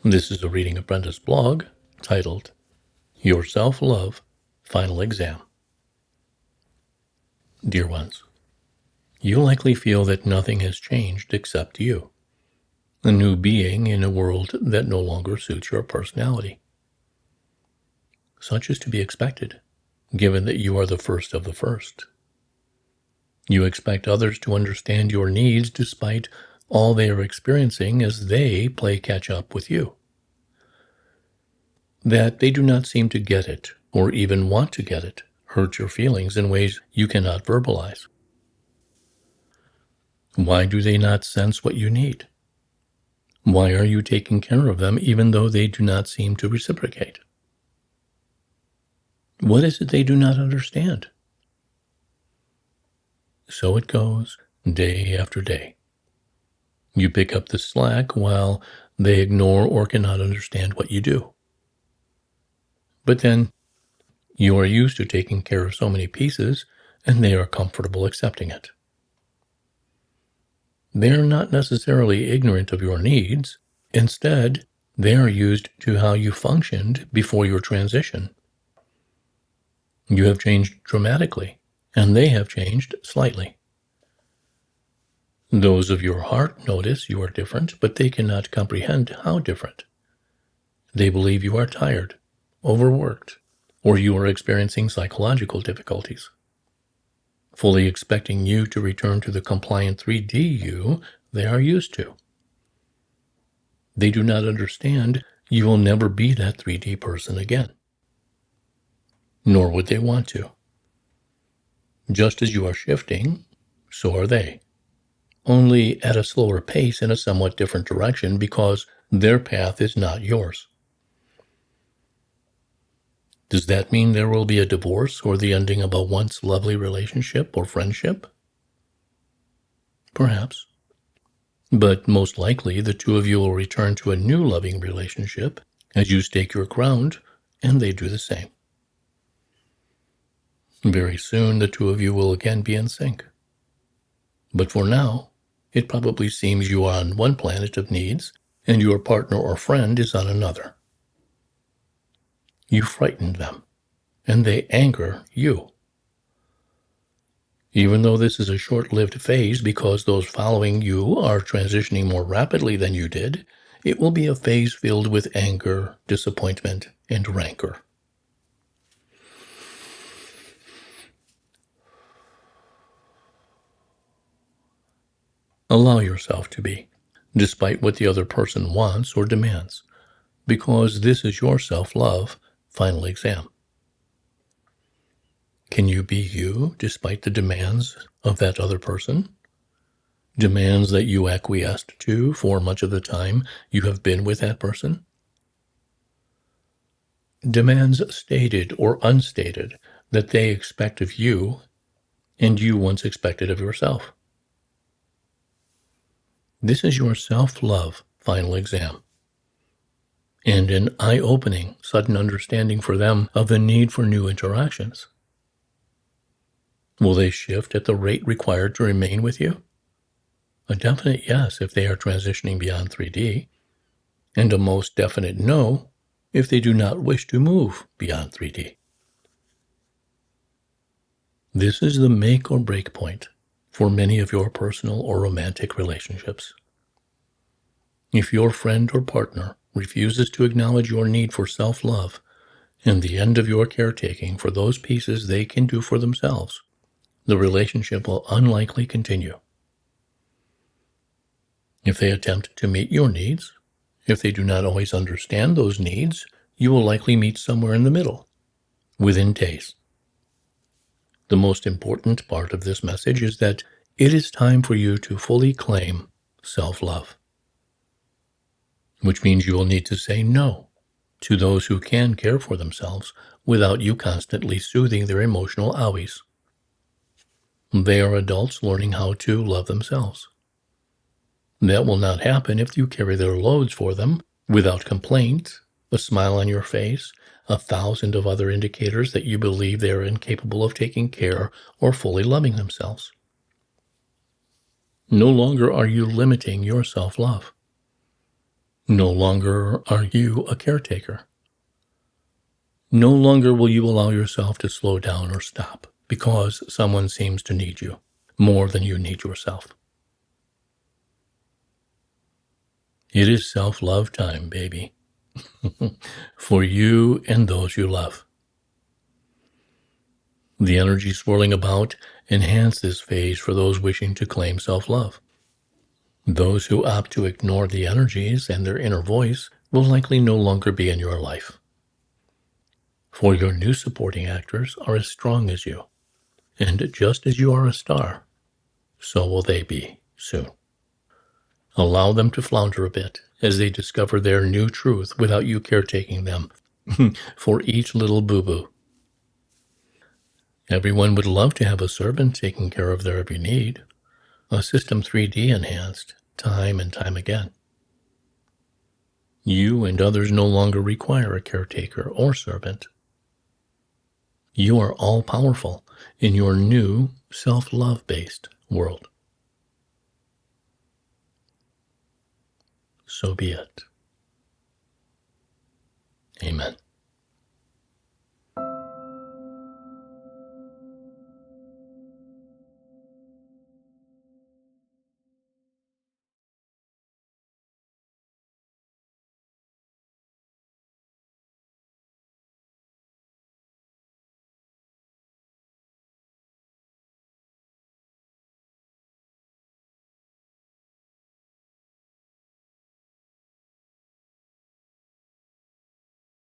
This is a reading of Brenda's blog titled, Your Self-Love Final Exam. Dear ones, you likely feel that nothing has changed except you, a new being in a world that no longer suits your personality. Such is to be expected, given that you are the first of the first. You expect others to understand your needs despite all they are experiencing as they play catch-up with you. That they do not seem to get it, or even want to get it, hurts your feelings in ways you cannot verbalize. Why do they not sense what you need? Why are you taking care of them even though they do not seem to reciprocate? What is it they do not understand? So it goes, day after day. You pick up the slack while they ignore or cannot understand what you do. But then, you are used to taking care of so many pieces, and they are comfortable accepting it. They are not necessarily ignorant of your needs. Instead, they are used to how you functioned before your transition. You have changed dramatically, and they have changed slightly. Those of your heart notice you are different, but they cannot comprehend how different. They believe you are tired, overworked, or you are experiencing psychological difficulties. Fully expecting you to return to the compliant 3D you they are used to. They do not understand you will never be that 3D person again. Nor would they want to. Just as you are shifting, so are they. Only at a slower pace in a somewhat different direction because their path is not yours. Does that mean there will be a divorce or the ending of a once lovely relationship or friendship? Perhaps. But most likely the two of you will return to a new loving relationship as you stake your ground and they do the same. Very soon the two of you will again be in sync. But for now, it probably seems you are on one planet of needs and your partner or friend is on another. You frightened them, and they anger you. Even though this is a short-lived phase because those following you are transitioning more rapidly than you did, it will be a phase filled with anger, disappointment, and rancor. Allow yourself to be, despite what the other person wants or demands, because this is your self-love final exam. Can you be you despite the demands of that other person? Demands that you acquiesced to for much of the time you have been with that person? Demands stated or unstated that they expect of you and you once expected of yourself. This is your self-love final exam, and an eye-opening, sudden understanding for them of the need for new interactions. Will they shift at the rate required to remain with you? A definite yes if they are transitioning beyond 3D, and a most definite no if they do not wish to move beyond 3D. This is the make or break point for many of your personal or romantic relationships. If your friend or partner refuses to acknowledge your need for self-love and the end of your caretaking for those pieces they can do for themselves, the relationship will unlikely continue. If they attempt to meet your needs, if they do not always understand those needs, you will likely meet somewhere in the middle, within days. The most important part of this message is that it is time for you to fully claim self-love, which means you will need to say no to those who can care for themselves without you constantly soothing their emotional owies. They are adults learning how to love themselves. That will not happen if you carry their loads for them without complaint, a smile on your face, 1,000 of other indicators that you believe they are incapable of taking care or fully loving themselves. No longer are you limiting your self-love. No longer are you a caretaker. No longer will you allow yourself to slow down or stop because someone seems to need you more than you need yourself. It is self-love time, baby, for you and those you love. The energy swirling about enhance this phase for those wishing to claim self-love. Those who opt to ignore the energies and their inner voice will likely no longer be in your life. For your new supporting actors are as strong as you, and just as you are a star, so will they be soon. Allow them to flounder a bit as they discover their new truth without you caretaking them for each little boo-boo. Everyone would love to have a servant taking care of their every need, a system 3D enhanced time and time again. You and others no longer require a caretaker or servant. You are all powerful in your new self-love based world. So be it. Amen.